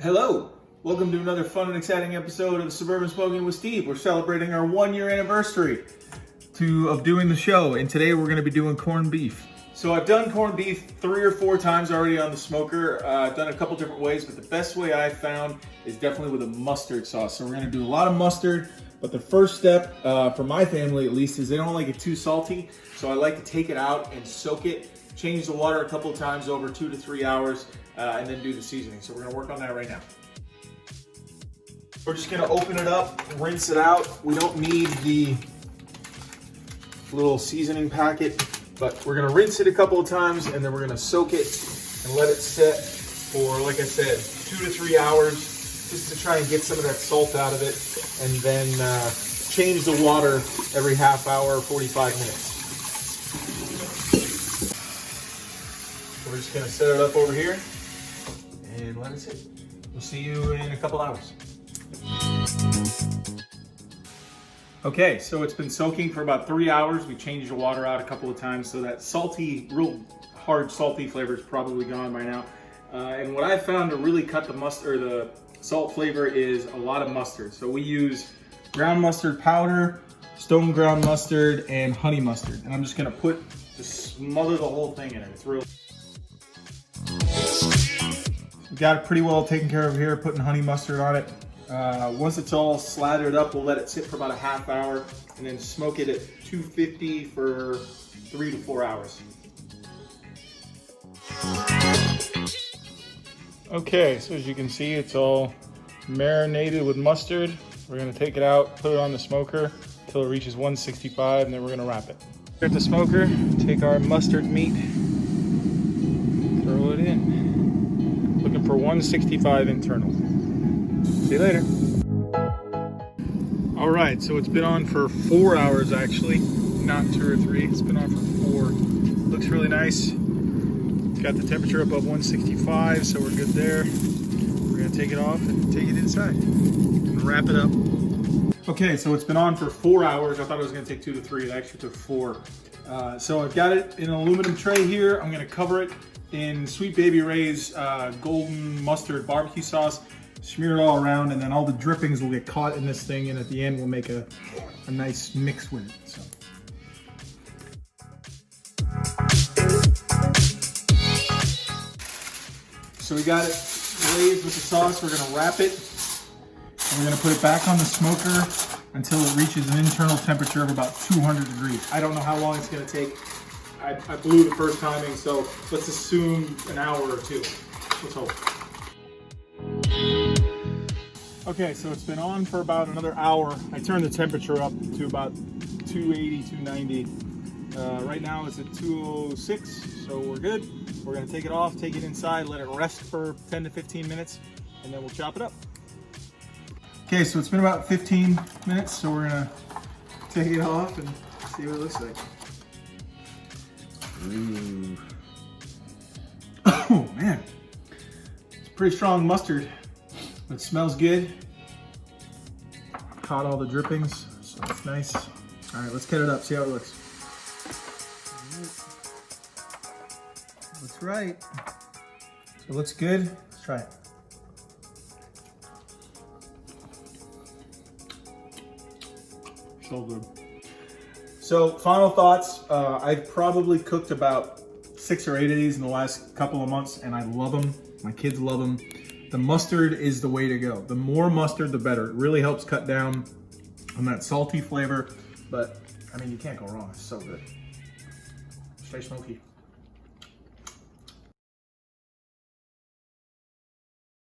Hello, welcome to another fun and exciting episode of Suburban Smoking with Steve. We're celebrating our 1-year anniversary of doing the show, and today we're going to be doing corned beef. So I've done corned beef 3 or 4 times already on the smoker. I've done it a couple different ways, but the best way I've found is definitely with a mustard sauce. So we're going to do a lot of mustard, but the first step, for my family at least, is they don't like it too salty. So I like to take it out and soak it, change the water a couple of times over 2 to 3 hours, and then do the seasoning. So we're gonna work on that right now. We're just gonna open it up, rinse it out. We don't need the little seasoning packet, but we're gonna rinse it a couple of times and then we're gonna soak it and let it sit for, like I said, 2 to 3 hours, just to try and get some of that salt out of it, and then change the water every half hour, 45 minutes. So we're just gonna set it up over here and let it sit. We'll see you in a couple hours. Okay, so it's been soaking for about 3 hours. We changed the water out a couple of times, so that salty, real hard salty flavor is probably gone by now. And what I found to really cut the mustard, or the salt flavor, is a lot of mustard. So we use ground mustard powder, stone ground mustard, and honey mustard. And I'm just gonna just smother the whole thing in it. It's real. Got it pretty well taken care of here, putting honey mustard on it. Once it's all slathered up, we'll let it sit for about a half hour and then smoke it at 250 for 3 to 4 hours. Okay, so as you can see, it's all marinated with mustard. We're gonna take it out, put it on the smoker until it reaches 165, and then we're gonna wrap it. At the smoker, take our mustard meat, throw it in. Looking for 165 internal. See you later. All right, so it's been on for 4 hours actually, not 2 or 3. It's been on for 4. Looks really nice. It's got the temperature above 165, so we're good there. We're gonna take it off and take it inside and wrap it up. Okay, so it's been on for 4 hours. I thought it was gonna take 2 to 3. It actually took 4. So I've got it in an aluminum tray here. I'm gonna cover it in Sweet Baby Ray's golden mustard barbecue sauce. Smear it all around, and then all the drippings will get caught in this thing, and at the end we'll make a nice mix with it. So we got it glazed with the sauce. We're gonna wrap it, and we're gonna put it back on the smoker until it reaches an internal temperature of about 200 degrees. I don't know how long it's gonna take. I blew the first timing, so let's assume an hour or 2. Let's hope. Okay, so it's been on for about another hour. I turned the temperature up to about 280, 290. Right now it's at 206, so we're good. We're gonna take it off, take it inside, let it rest for 10 to 15 minutes, and then we'll chop it up. Okay, so it's been about 15 minutes, so we're gonna take it off and see what it looks like. Ooh. Oh man, it's pretty strong mustard. It smells good. Caught all the drippings, so it's nice. All right, let's cut it up, see how it looks. Looks right. It looks good. Let's try it. So good. So final thoughts. I've probably cooked about 6 or 8 of these in the last couple of months, and I love them. My kids love them. The mustard is the way to go. The more mustard, the better. It really helps cut down on that salty flavor, but I mean, you can't go wrong. It's so good. Stay smoky.